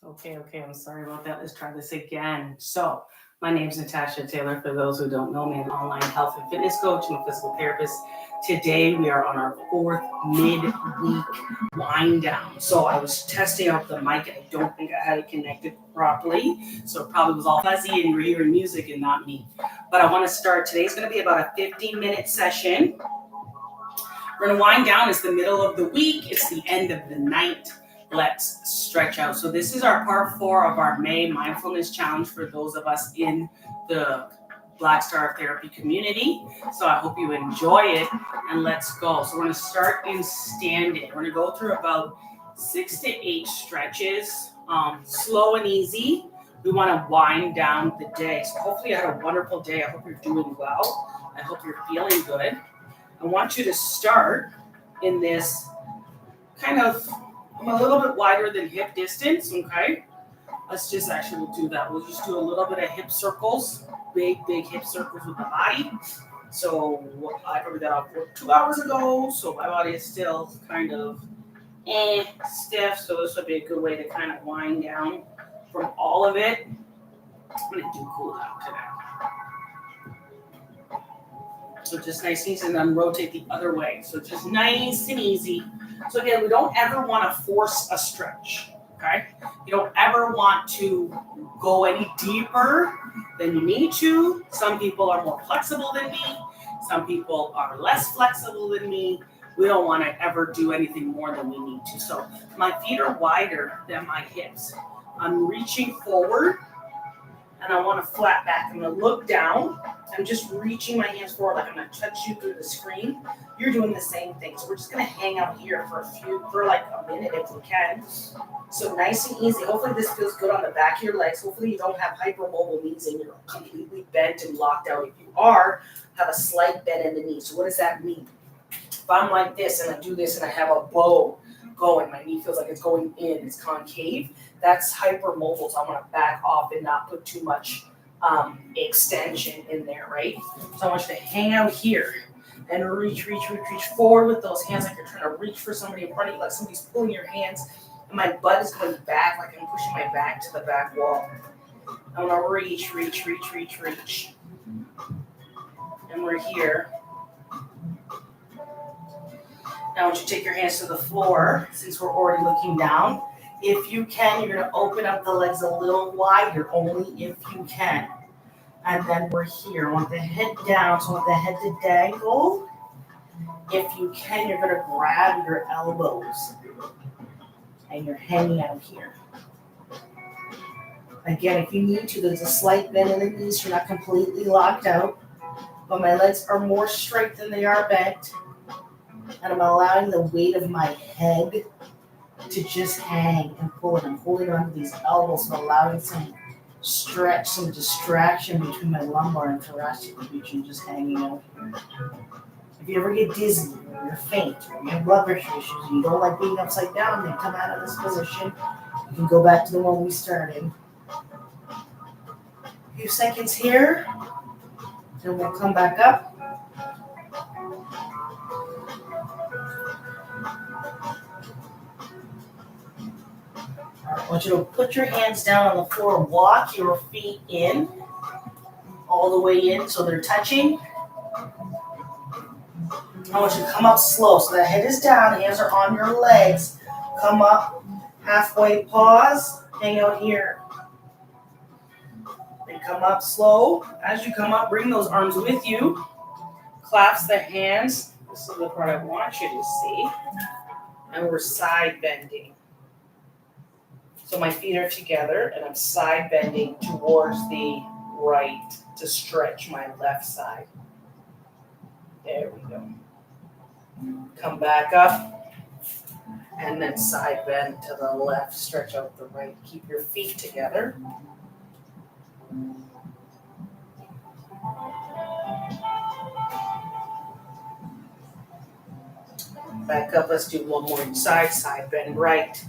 Okay, I'm sorry about that. Let's try this again. So, my name is Natasha Taylor. For those who don't know me, I'm an online health and fitness coach and a physical therapist. Today, we are on our fourth midweek wind down. So, I was testing out the mic and I don't think I had it connected properly. So, it probably was all fuzzy and you're hearing music and not me. But I want to start. Today's going to be about a 15-minute session. We're going to wind down. It's the middle of the week, it's the end of the night. Let's stretch out. So this is our part 4 of our May Mindfulness Challenge for those of us in the Black Star Therapy community. So I hope you enjoy it, and let's go. So we're going to start in standing. We're going to go through about 6 to 8 stretches, slow and easy. We want to wind down the day. So hopefully you had a wonderful day. I hope you're doing well. I hope you're feeling good. I want you to start in this kind of, I'm a little bit wider than hip distance, okay? Let's just actually, we'll do that. We'll just do a little bit of hip circles, big hip circles with the body. So I covered that up 2 hours ago, so my body is still kind of stiff, so this would be a good way to kind of wind down from all of it. I'm gonna do cool down today. So just nice and easy, and then rotate the other way. So just nice and easy. So again, we don't ever want to force a stretch, okay? You don't ever want to go any deeper than you need to. Some people are more flexible than me. Some people are less flexible than me. We don't want to ever do anything more than we need to. So my feet are wider than my hips. I'm reaching forward, and I want to flat back. I'm going to look down. I'm just reaching my hands forward like I'm going to touch you through the screen. You're doing the same thing. So we're just going to hang out here for like a minute if we can. So nice and easy. Hopefully this feels good on the back of your legs. Hopefully you don't have hypermobile knees and you're completely bent and locked out. If you are, have a slight bend in the knee. So what does that mean? If I'm like this and I do this and I have a bow going, my knee feels like it's going in, it's concave, that's hypermobile. So I want to back off and not put too much extension in there, right? So I want you to hang out here and reach forward with those hands like you're trying to reach for somebody in front of you, like somebody's pulling your hands, and my butt is going back like I'm pushing my back to the back wall. I want to reach. And we're here. Now I want you to take your hands to the floor, since we're already looking down. If you can, you're going to open up the legs a little wider, only if you can. And then we're here. I want the head down, so I want the head to dangle. If you can, you're going to grab your elbows. And you're hanging out here. Again, if you need to, there's a slight bend in the knees. You're not completely locked out. But my legs are more straight than they are bent. And I'm allowing the weight of my head to just hang and pull it. I'm holding on to these elbows and allowing some stretch, some distraction between my lumbar and thoracic region, just hanging out here. If you ever get dizzy or you're faint or you have blood pressure issues and you don't like being upside down, then come out of this position. You can go back to the one we started. A few seconds here, then we'll come back up. I want you to put your hands down on the floor, walk your feet in, all the way in so they're touching. I want you to come up slow, so the head is down, hands are on your legs. Come up, halfway pause, hang out here. Then come up slow. As you come up, bring those arms with you. Clasp the hands. This is the part I want you to see. And we're side bending. So my feet are together and I'm side bending towards the right to stretch my left side. There we go. Come back up and then side bend to the left, stretch out the right. Keep your feet together. Back up, let's do one more side bend right.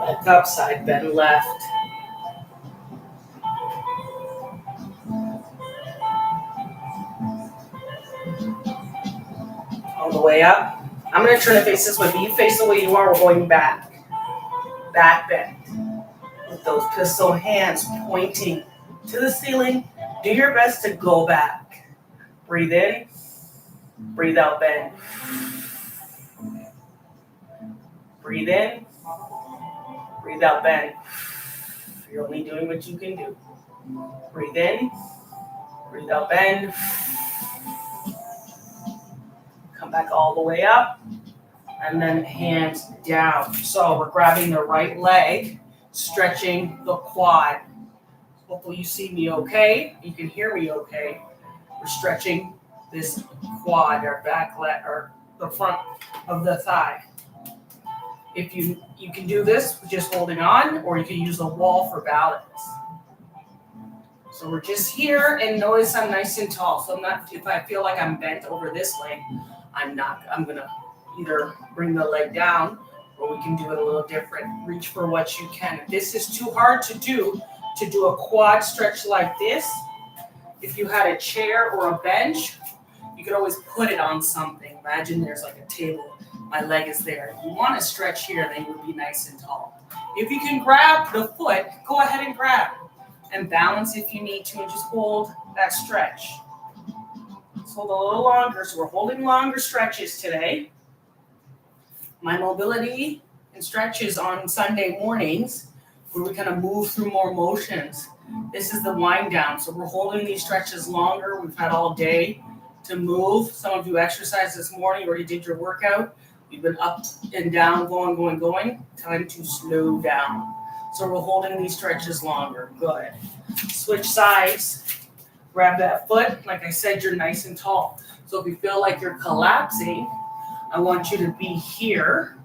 Back up, side bend left. the way up. I'm going to turn to face this way, but you face the way you are. We're going back. Back bend. With those pistol hands pointing to the ceiling. Do your best to go back. Breathe in. Breathe out, bend. Breathe in. Breathe out, bend. You're only doing what you can do. Breathe in. Breathe out, bend. Come back all the way up. And then hands down. So we're grabbing the right leg, stretching the quad. Hopefully you see me okay. You can hear me okay. We're stretching this quad, our back leg, or the front of the thigh. If you can do this with just holding on, or you can use the wall for balance. So we're just here, and notice I'm nice and tall. So I'm not, if I feel like I'm bent over this leg, I'm gonna either bring the leg down, or we can do it a little different. Reach for what you can. If this is too hard to do a quad stretch like this, if you had a chair or a bench, you could always put it on something. Imagine there's like a table. My leg is there. If you want to stretch here, then you would be nice and tall. If you can grab the foot, go ahead and grab. And balance if you need to, and just hold that stretch. Let's hold a little longer. So we're holding longer stretches today. My mobility and stretches on Sunday mornings, where we kind of move through more motions. This is the wind down. So we're holding these stretches longer. We've had all day to move. Some of you exercised this morning, you already did your workout. We've been up and down, going. Time to slow down. So we're holding these stretches longer. Good. Switch sides. Grab that foot. Like I said, you're nice and tall. So if you feel like you're collapsing, I want you to be here.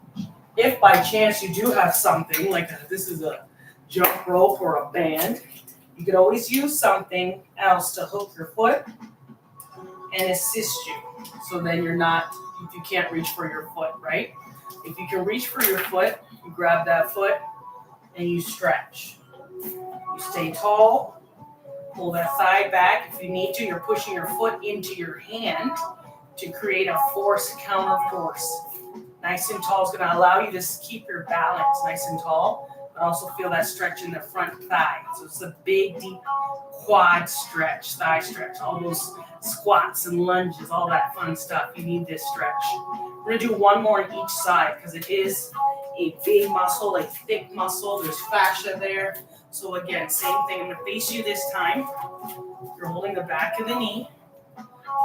If by chance you do have something, like this is a jump rope or a band, you could always use something else to hook your foot and assist you. So then you're not, if you can't reach for your foot, right? If you can reach for your foot, you grab that foot and you stretch. You stay tall, pull that thigh back. If you need to, you're pushing your foot into your hand to create a force, counter force. Nice and tall is going to allow you to keep your balance nice and tall, but also feel that stretch in the front thigh. So it's a big, deep quad stretch, thigh stretch, all those squats and lunges, all that fun stuff. You need this stretch. We're going to do one more on each side because it is a big muscle, like thick muscle. There's fascia there. So again, same thing. I'm going to face you this time. You're holding the back of the knee,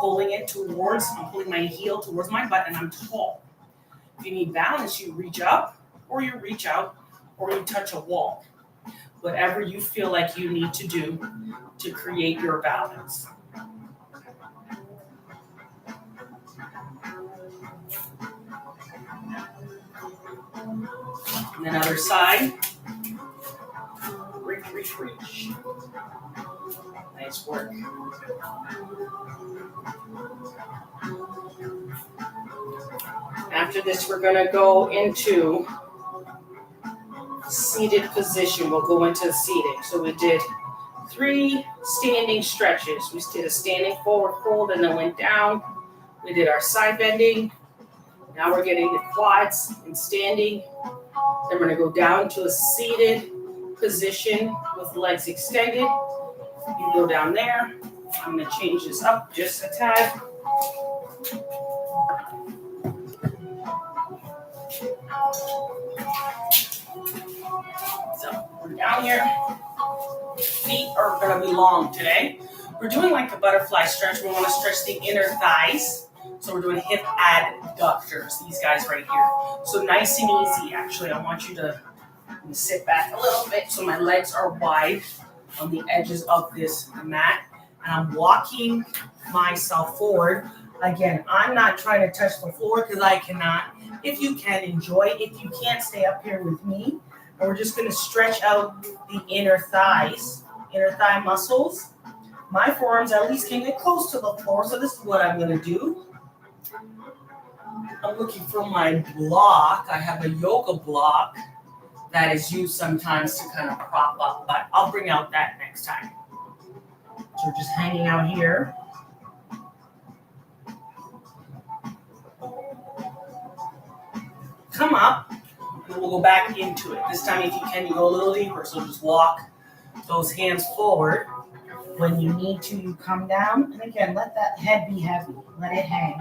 pulling it towards, I'm pulling my heel towards my butt, and I'm tall. If you need balance, you reach up, or you reach out, or you touch a wall. Whatever you feel like you need to do to create your balance. And then other side. Reach. Nice work. After this, we're going to go into seated position. We'll go into seating. So we did 3 standing stretches. We did a standing forward fold and then went down. We did our side bending. Now we're getting the quads and standing. Then we're going to go down to a seated position with legs extended. You go down there. I'm going to change this up just a tad. So we're down here. Feet are going to be long today. We're doing like a butterfly stretch. We want to stretch the inner thighs. So we're doing hip adductors, these guys right here. So nice and easy, actually. I want you to sit back a little bit so my legs are wide on the edges of this mat. And I'm walking myself forward. Again, I'm not trying to touch the floor because I cannot. If you can, enjoy. If you can't, stay up here with me. And we're just going to stretch out the inner thigh muscles. My forearms at least can get close to the floor. So this is what I'm going to do. I'm looking for my block. I have a yoga block that is used sometimes to kind of prop up, but I'll bring out that next time. So we're just hanging out here. we'll go back into it. This time, if you can, you go a little deeper. So just walk those hands forward. When you need to, you come down. And again, let that head be heavy. Let it hang.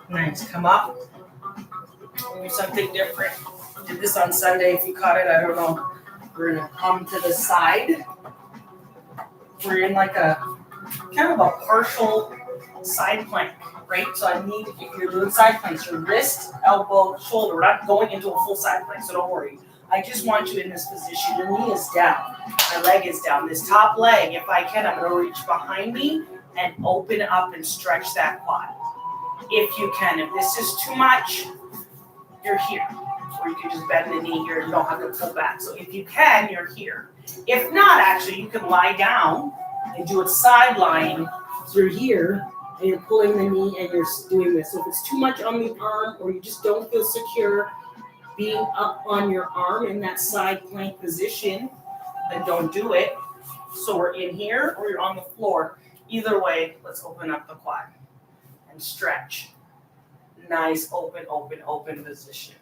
Nice. Come up. Do something different. Did this on Sunday. If you caught it, I don't know. We're going to come to the side. We're in like a kind of a partial side plank, right? So I need, if you're doing side planks, your wrist, elbow, shoulder. We're not going into a full side plank, so don't worry. I just want you in this position. Your knee is down. My leg is down. This top leg, if I can, I'm going to reach behind me and open up and stretch that quad. If you can. If this is too much, you're here. Or you can just bend the knee here. You don't have to pull back. So if you can, you're here. If not, actually, you can lie down and do it side lying. So you're here, and you're pulling the knee, and you're doing this. So if it's too much on the arm, or you just don't feel secure being up on your arm in that side plank position, then don't do it. So we're in here, or you're on the floor. Either way, let's open up the quad and stretch. Nice, open, open, open position.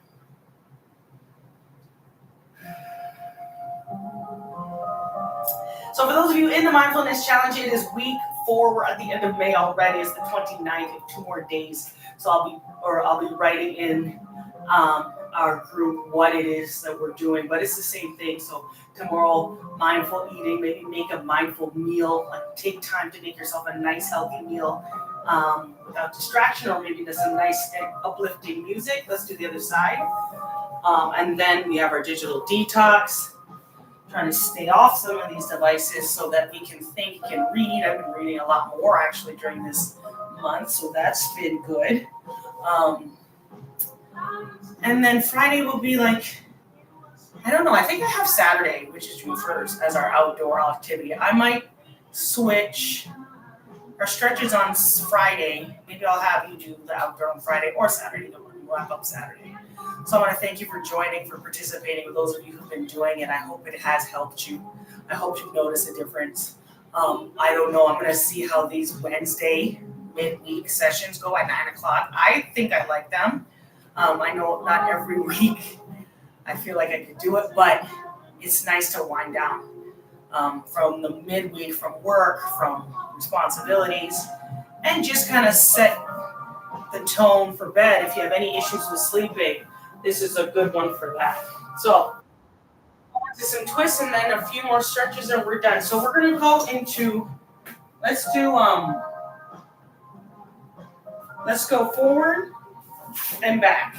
So for those of you in the Mindfulness Challenge, it is week 4. We're at the end of May already. It's the 29th of 2 more days. So I'll be writing in our group what it is that we're doing, but it's the same thing. So tomorrow, mindful eating, maybe make a mindful meal, like take time to make yourself a nice healthy meal without distraction, or maybe there's some nice uplifting music. Let's do the other side. And then we have our digital detox, trying to stay off some of these devices so that we can think, can read. I've been reading a lot more actually during this month, so that's been good. And then Friday will be like, I don't know, I think I have Saturday, which is June 1st, as our outdoor activity. I might switch our stretches on Friday. Maybe I'll have you do the outdoor on Friday or Saturday. We'll wrap up Saturday. So I want to thank you for joining, for participating, with those of you who've been doing it. I hope it has helped you. I hope you've noticed a difference. I don't know. I'm going to see how these Wednesday midweek sessions go at 9 o'clock. I think I like them. I know not every week I feel like I could do it, but it's nice to wind down from the midweek, from work, from responsibilities, and just kind of set the tone for bed. If you have any issues with sleeping, this is a good one for that. So, do some twists and then a few more stretches and we're done. So we're going to go into, let's go forward and back.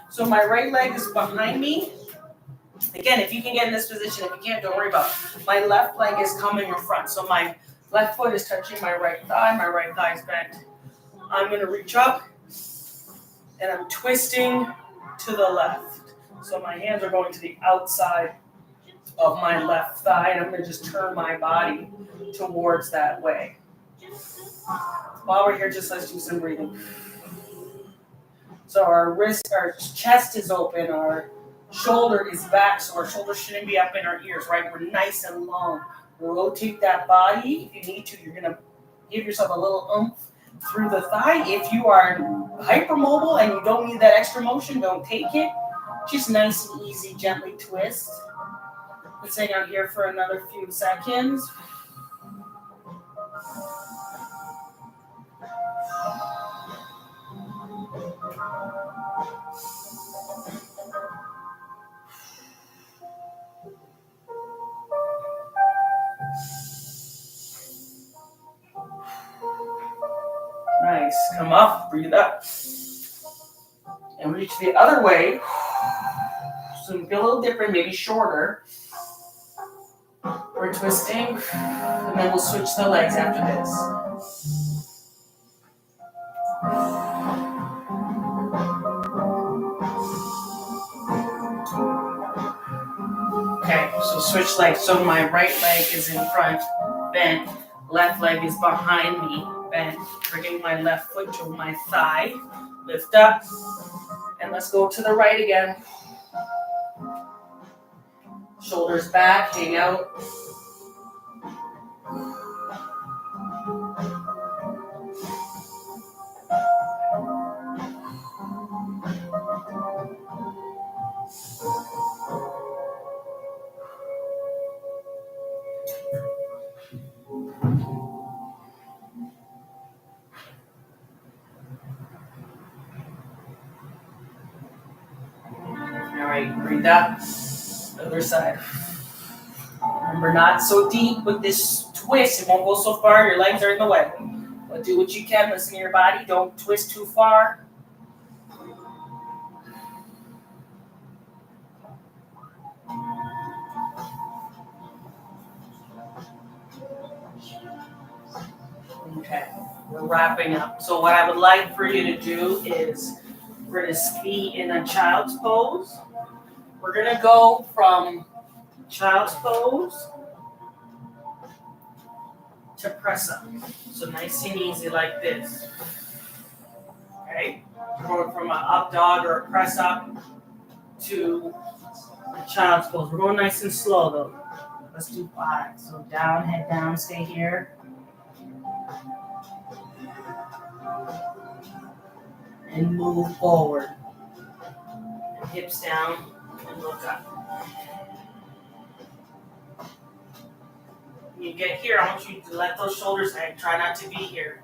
So my right leg is behind me. Again, if you can get in this position, if you can't, don't worry about it. My left leg is coming in front. So my left foot is touching my right thigh is bent. I'm going to reach up and I'm twisting to the left. So my hands are going to the outside of my left thigh, and I'm going to just turn my body towards that way. While we're here, just let's do some breathing. So our chest is open, our shoulder is back, so our shoulders shouldn't be up in our ears, right? We're nice and long. Rotate that body. If you need to, you're going to give yourself a little oomph through the thigh. If you are hypermobile and you don't need that extra motion, don't take it. Just nice and easy, gently twist. Let's hang out here for another few seconds. Nice. Come up, breathe up. And reach the other way. So you feel a little different, maybe shorter. We're twisting, and then we'll switch the legs after this. So switch legs. So my right leg is in front, bent. Left leg is behind me, bent. Bringing my left foot to my thigh. Lift up. And let's go to the right again. Shoulders back, hang out. All right, breathe out. Other side. Remember, not so deep with this twist. It won't go so far. Your legs are in the way. But do what you can. Listen to your body. Don't twist too far. Okay, we're wrapping up. So what I would like for you to do is we're going to be in a child's pose. We're going to go from child's pose to press up. So nice and easy like this. Okay? We're going from an up dog or a press up to a child's pose. We're going nice and slow though. Let's do 5. So down, head down, stay here. And move forward. And hips down and look up. When you get here, I want you to let those shoulders hang. Try not to be here.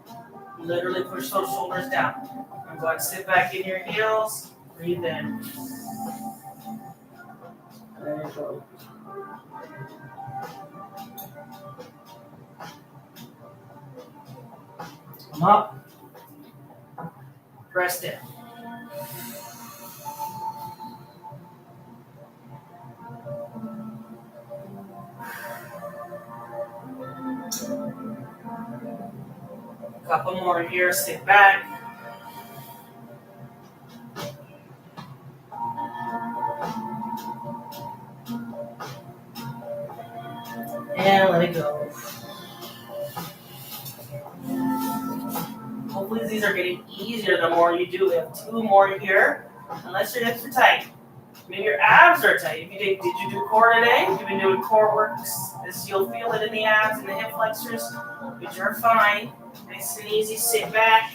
Literally push those shoulders down. And go ahead and sit back in your heels. Breathe in. There you go. Come up. Press down. A couple more here. Sit back. And let it go. Hopefully these are getting easier the more you do. We have 2 more here. Unless your hips are tight. Maybe your abs are tight. Did you do core today? You've been doing core works. You'll feel it in the abs and the hip flexors, which are fine. Nice and easy. Sit back.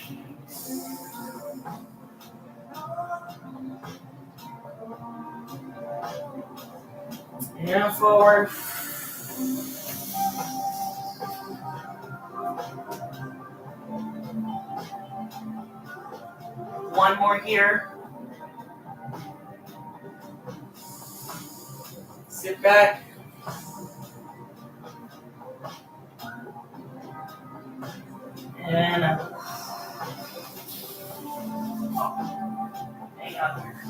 And forward. One more here. Sit back. And up. Hang out there.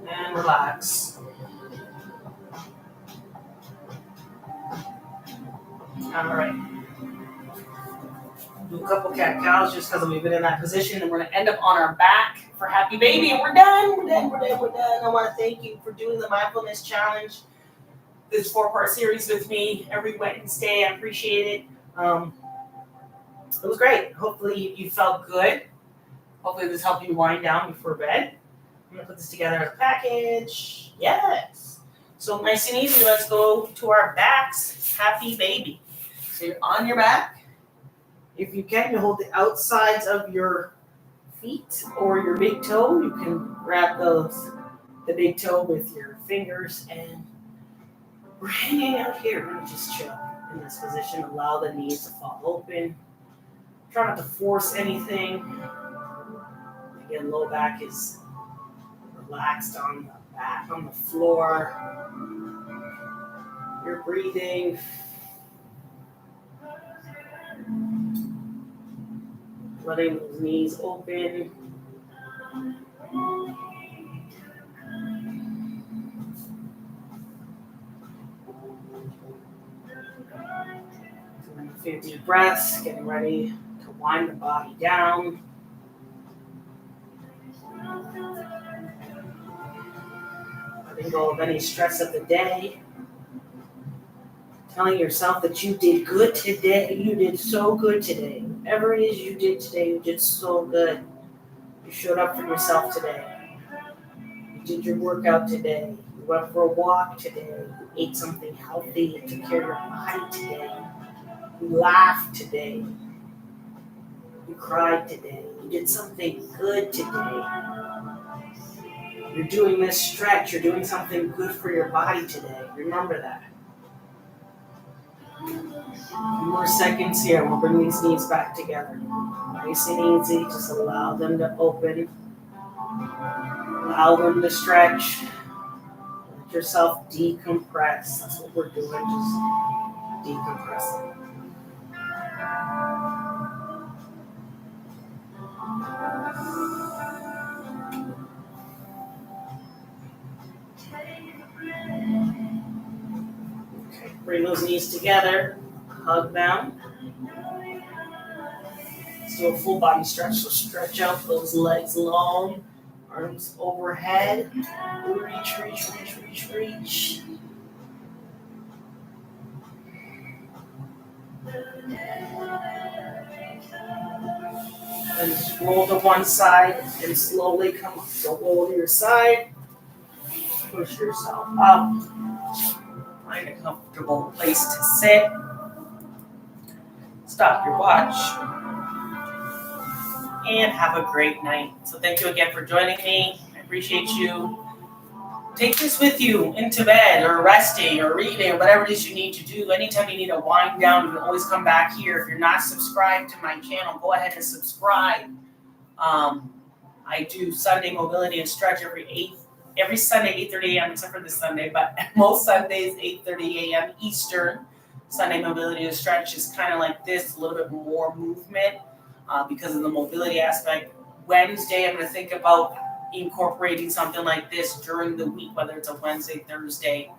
And relax. All right. Do a couple cat-cows just because we've been in that position, and we're going to end up on our back for Happy Baby, and we're done. I want to thank you for doing the Mindfulness Challenge, this 4-part series with me every Wednesday. I appreciate it. It was great. Hopefully you felt good. Hopefully this helped you wind down before bed. I'm going to put this together as a package. Yes. So nice and easy. Let's go to our backs. Happy Baby. So you're on your back. If you can, you hold the outsides of your feet or your big toe. You can grab the big toe with your fingers, and we're hanging out here. We're going to just chill in this position. Allow the knees to fall open. Try not to force anything. Again, low back is relaxed on the back, on the floor. You're breathing. Letting those knees open. Doing a few deep breaths, getting ready to wind the body down. letting go of any stress of the day. Telling yourself that you did good today. You did so good today. Whatever it is you did today, you did so good. You showed up for yourself today. You did your workout today. You went for a walk today. You ate something healthy. You took care of your body today. You laughed today. You cried today. You did something good today. You're doing this stretch. You're doing something good for your body today. Remember that. A few more seconds here. We'll bring these knees back together. Nice and easy. Just allow them to open. Allow them to stretch. Let yourself decompress. That's what we're doing. Just decompressing. Okay, bring those knees together. Hug them. Let's do a full body stretch. So stretch out those legs long. Arms overhead. Reach, reach, reach, reach, reach. And just roll to one side and slowly come up. So roll to your side. Push yourself up. Find a comfortable place to sit. Stop your watch. And have a great night. So thank you again for joining me. I appreciate you. Take this with you into bed or resting or reading or whatever it is you need to do. Anytime you need to wind down, you can always come back here. If you're not subscribed to my channel, go ahead and subscribe. I do Sunday mobility and stretch every Sunday, 8:30 a.m. except for this Sunday, but most Sundays, 8:30 a.m. Eastern. Sunday mobility and stretch is kind of like this, a little bit more movement because of the mobility aspect. Wednesday, I'm going to think about incorporating something like this during the week, whether it's a Wednesday, Thursday,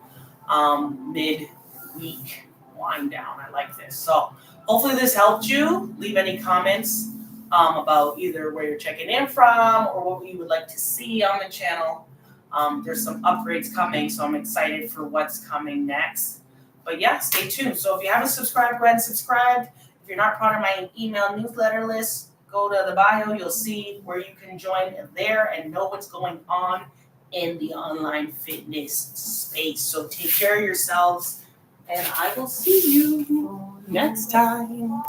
midweek wind down. I like this. So hopefully this helped you. Leave any comments about either where you're checking in from or what you would like to see on the channel. There's some upgrades coming, so I'm excited for what's coming next. But yeah, stay tuned. So if you haven't subscribed, go ahead and subscribe. If you're not part of my email newsletter list, go to the bio. You'll see where you can join there and know what's going on in the online fitness space. So take care of yourselves, and I will see you next time.